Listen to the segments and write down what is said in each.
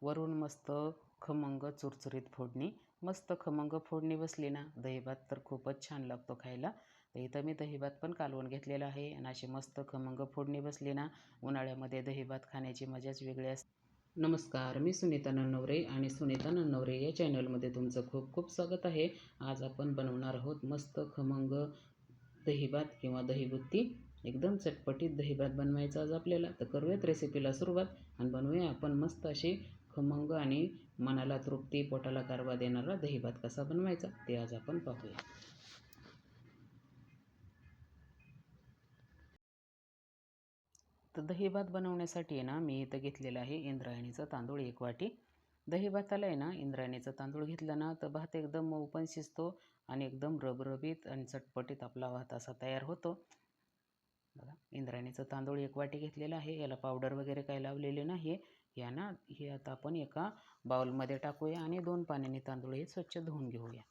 वरून मस्त खमंग चुरचुरीत फोडणी, मस्त खमंग फोडणी बसली ना, दहीभात तर खूपच छान लागतो खायला. तर इथं मी दहीभात पण कालवून घेतलेला आहे आणि अशी मस्त खमंग फोडणी बसली ना, उन्हाळ्यामध्ये दहीभात खाण्याची मजाच वेगळी असते. नमस्कार, मी सुनीता नन्नवरे आणि सुनीता नन्नवरे या चॅनलमध्ये तुमचं खूप खूप स्वागत आहे. आज आपण बनवणार आहोत मस्त खमंग दहीभात किंवा दहीबुत्ती. एकदम चटपटीत दहीभात बनवायचा आज आपल्याला. तर करूयात रेसिपीला सुरुवात आणि बनवूया आपण मस्त अशी खमंग आणि मनाला तृप्ती, पोटाला गारवा देणारा दहीभात कसा बनवायचा ते आज आपण पाहूया. तर दहीभात बनवण्यासाठी ना मी इथं घेतलेलं आहे इंद्रायणीचं तांदूळ 1 वाटी. दहीभाताला आहे ना इंद्रायणीचा तांदूळ घेतला ना तर भात एकदम मऊ पण शिजतो आणि एकदम रबरबीत आणि चटपटीत आपला भात असा तयार होतो. बघा, इंद्रायणीचं तांदूळ 1 वाटी घेतलेला आहे. याला पावडर वगैरे काही लावलेले नाही. हे आता आपण एका बाउलमध्ये टाकूया आणि 2 पाण्याने तांदूळ हे स्वच्छ धुवून घेऊया.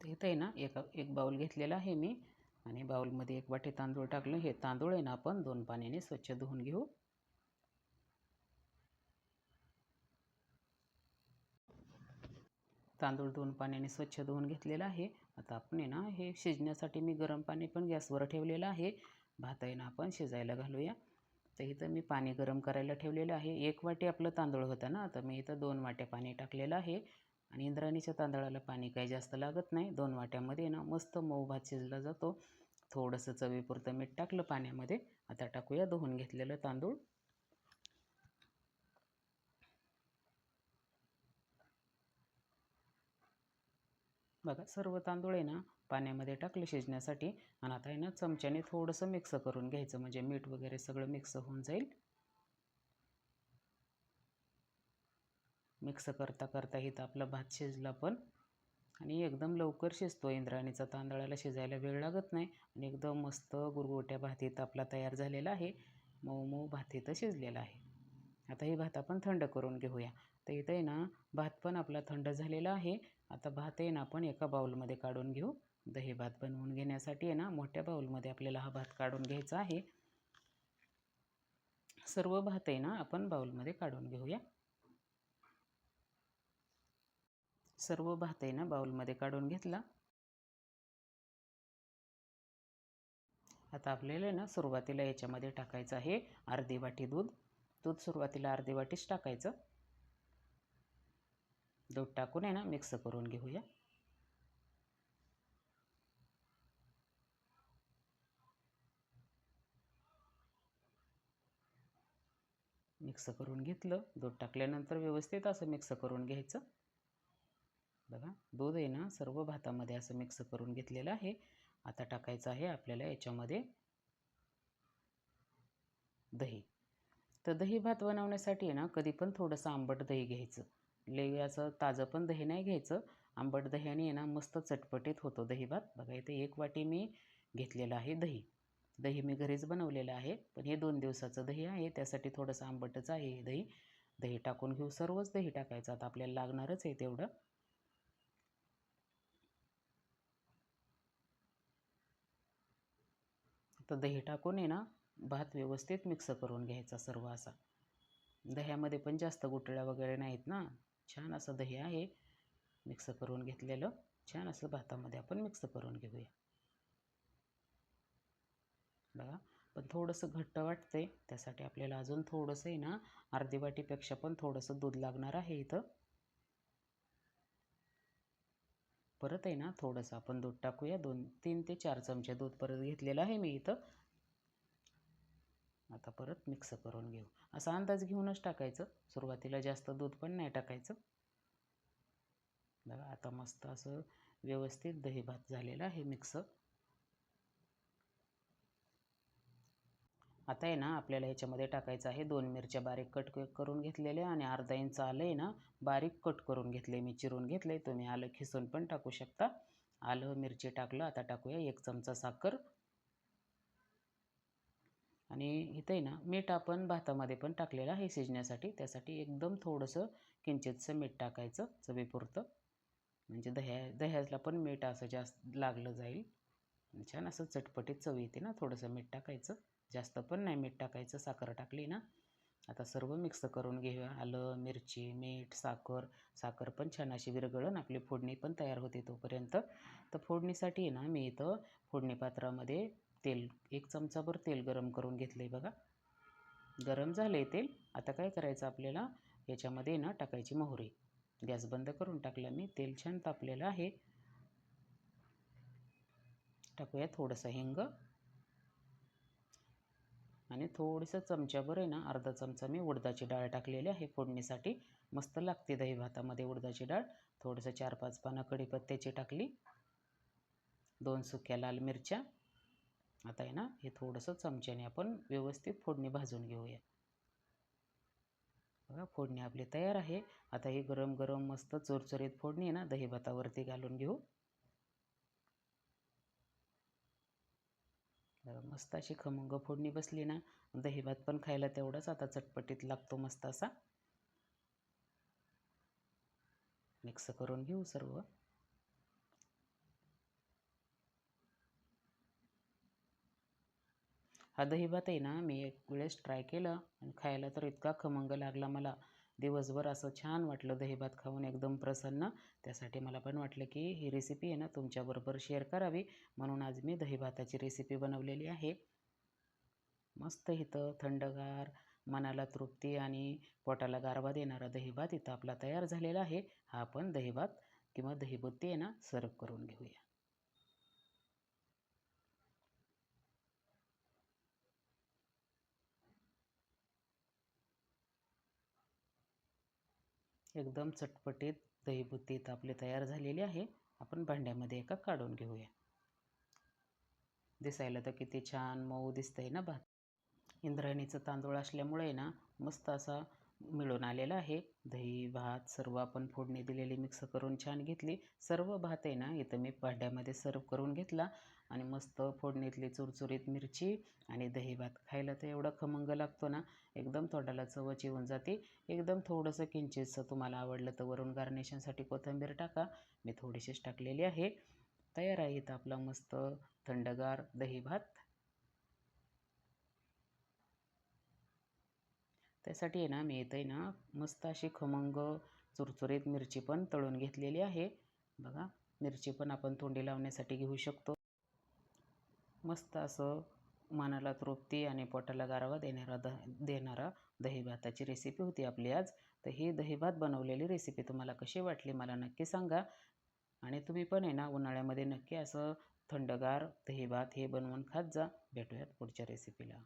तर इथं आहे ना एक बाउल घेतलेला आहे मी आणि बाउलमध्ये 1 वाटी तांदूळ टाकलं. हे तांदूळ आहे ना आपण 2 पाण्याने स्वच्छ धुवून घेऊ. तांदूळ 2 पाण्याने स्वच्छ धुवून घेतलेला आहे. आता आपण आहे ना हे शिजण्यासाठी मी गरम पाणी पण गॅसवर ठेवलेलं आहे. भात आहे ना आपण शिजायला घालूया. तर इथं मी पाणी गरम करायला ठेवलेलं आहे. 1 वाटी आपलं तांदूळ होतं ना, तर मी इथं 2 वाट्या पाणी टाकलेलं आहे आणि इंद्रायणीच्या तांदळाला पाणी काही जास्त लागत नाही. 2 वाट्यामध्ये ना मस्त मऊ भात शिजला जातो. थोडंसं चवीपुरतं मीठ टाकलं पाण्यामध्ये. आता टाकूया धुवून घेतलेलं तांदूळ. बघा, सर्व तांदूळ आहे ना पाण्यामध्ये टाकले शिजण्यासाठी आणि आता आहे ना चमच्याने थोडंसं मिक्स करून घ्यायचं, म्हणजे मीठ वगैरे सगळं मिक्स होऊन जाईल. मिक्स करता करता इथं आपला भात शिजला पण आणि एकदम लवकर शिजतो. इंद्रायणीचा तांदळाला शिजायला वेळ लागत नाही आणि एकदम मस्त गुरगुरट्या भात इथं आपला तयार झालेला आहे. मऊ मऊ भात इथं शिजलेला आहे. आता हे भात आपण थंड करून घेऊया. तर इथं आहे ना भात पण आपला थंड झालेला आहे. आता भात आहे ना आपण एका बाउलमध्ये काढून घेऊ. दही भात बनवून घेण्यासाठी आहे ना मोठ्या बाउलमध्ये आपल्याला हा भात काढून घ्यायचा आहे. सर्व भात आहे ना आपण बाउलमध्ये काढून घेऊया. सर्व भात आहे ना बाउलमध्ये काढून घेतला. आता आपल्याला ना सुरुवातीला याच्यामध्ये टाकायचं आहे अर्धी वाटी दूध. दूध सुरुवातीला अर्धी वाटीच टाकायचं. दूध टाकून आहे ना मिक्स करून घेऊया. मिक्स करून घेतलं. दूध टाकल्यानंतर व्यवस्थित असं मिक्स करून घ्यायचं. बघा, दूध आहे ना सर्व भातामध्ये असं मिक्स करून घेतलेलं आहे. आता टाकायचं आहे आपल्याला याच्यामध्ये दही. तर दही भात बनवण्यासाठी आहे ना कधी पण थोडंसं आंबट दही घ्यायचं. लई असं ताजं पण दही नाही घ्यायचं. आंबट दह्याने आहे ना मस्त चटपटीत होतो दही भात. बघा, इथे 1 वाटी मी घेतलेलं आहे दही. दही मी घरीच बनवलेलं आहे, पण हे 2 दिवसाचं दही आहे, त्यासाठी थोडंसं आंबटच आहे हे दही. दही टाकून घेऊ. सर्वच दही टाकायचं. आता आपल्याला लागणारच आहे तेवढं. तर दही टाकून आहे ना भात व्यवस्थित मिक्स करून घ्यायचा सर्व असा. दह्यामध्ये पण जास्त गुठळ्या वगैरे नाहीत ना. छान असं दही आहे मिक्स करून घेतलेलं. छान असं भातामध्ये आपण मिक्स करून घेऊया. बघा, पण थोडंसं घट्ट वाटतंय, त्यासाठी आपल्याला अजून थोडंसं आहे ना अर्धी वाटीपेक्षा पण थोडंसं दूध लागणार आहे इथं. परत आहे ना थोडंसं आपण दूध टाकूया. 3 ते 4 चमचे दूध परत घेतलेलं आहे मी इथं. आता परत मिक्स करून घेऊ. असा अंदाज घेऊनच टाकायचं. सुरुवातीला जास्त दूध पण नाही टाकायचं. बघा, आता मस्त असं व्यवस्थित दही भात झालेला आहे मिक्स. आता आहे ना आपल्याला ह्याच्यामध्ये टाकायचं आहे 2 मिरच्या बारीक कट करून घेतलेल्या आणि अर्धा इंच आलं आहे ना बारीक कट करून घेतले, मी चिरून घेतले. तुम्ही आलं खिसून पण टाकू शकता. आलं मिरची टाकलं. आता टाकूया 1 चमचा साखर आणि इथे ना मीठ आपण भातामध्ये पण टाकलेलं आहे शिजण्यासाठी, त्यासाठी एकदम थोडंसं किंचितसं मीठ टाकायचं चवीपुरतं, म्हणजे दह्याला पण मीठ असं जास्त लागलं जाईल. छान असं चटपटीत चव येते ना. थोडंसं मीठ टाकायचं, जास्त पण नाही मीठ टाकायचं. साखर टाकली ना. आता सर्व मिक्स करून घेऊया. आलं, मिरची, मीठ, साखर. साखर पण छान अशी विरघळून आपली फोडणी पण तयार होते तोपर्यंत. तर फोडणीसाठी ना मी इथं फोडणी पात्रामध्ये तेल 1 चमचाभर तेल गरम करून घेतलं आहे बघा. गरम झालं आहे तेल. आता काय करायचं आपल्याला, याच्यामध्ये ना टाकायची मोहरी. गॅस बंद करून टाकला मी. तेल छान तापलेलं आहे. टाकूया थोडंसं हिंग आणि थोडंसं चमच्याभर आहे ना, अर्धा चमचा मी उडदाची डाळ टाकलेली आहे फोडणीसाठी. मस्त लागते दही भातामध्ये उडदाची डाळ. थोडंसं 4-5 पानं कढीपत्त्याची टाकली, 2 सुक्या लाल मिरच्या. आता आहे ना, हे थोडंसं चमच्याने आपण व्यवस्थित फोडणी भाजून घेऊया. बघा फोडणी आपली तयार आहे. आता ही गरम गरम मस्त चुरचुरीत फोडणी आहे ना, दही भातावरती घालून घेऊ. मस्त अशी खमंग फोडणी बसली ना. दही भात पण खायला तेवढाच आता चटपटीत लागतो मस्त असा. मिक्स करून घेऊ सर्व. हा दही भात आहे ना, मी एक वेळेस ट्राय केलं आणि खायला तर इतका खमंग लागला मला. दिवसभर असं छान वाटलं दही भात खाऊन, एकदम प्रसन्न. त्यासाठी मला पण वाटलं की ही रेसिपी आहे ना तुमच्याबरोबर शेअर करावी, म्हणून आज मी दही भाताची रेसिपी बनवलेली आहे. मस्त इथं थंडगार, मनाला तृप्ती आणि पोटाला गारवा देणारा दही भात इथं आपला तयार झालेला आहे. हा आपण दही भात किंवा दहीबुत्ती आहे ना सर्व करून घेऊया. एकदम चटपटीत दहीबुत्ती इथं आपली तयार झालेली आहे. आपण भांड्यामध्ये एका काढून घेऊया. दिसायला तर किती छान मऊ दिसतंय ना भात. इंद्रायणीचं तांदूळ असल्यामुळे ना मस्त असा मिळून आलेला आहे. दही भात सर्व आपण फोडणी दिलेली मिक्स करून छान घेतली. सर्व भात आहे ना इथं मी भांड्यामध्ये सर्व करून घेतला आणि मस्त फोडणीतली चुरचुरीत मिरची आणि दही भात खायला तर एवढा खमंग लागतो ना, एकदम तोंडाला चवच येऊन जाते. एकदम थोडंसं किंचितसं तुम्हाला आवडलं तर वरून गार्निशिंगसाठी कोथिंबीर टाका. मी थोडीशीच टाकलेली आहे. तयार आहे इथं आपला मस्त थंडगार दही भात. त्यासाठी आहे ना मी इथं आहे ना मस्त अशी खमंग चुरचुरीत मिरची पण तळून घेतलेली आहे. बघा मिरची पण आपण तोंडी लावण्यासाठी घेऊ शकतो. मस्त असं मनाला तृप्ती आणि पोटाला गारवा देणारा दही भाताची रेसिपी होती आपली आज. तर ही दही भात बनवलेली रेसिपी तुम्हाला कशी वाटली मला नक्की सांगा. आणि तुम्ही पण आहे ना उन्हाळ्यामध्ये नक्की असं थंडगार दही भात हे बनवून खात जा. भेटूयात पुढच्या रेसिपीला.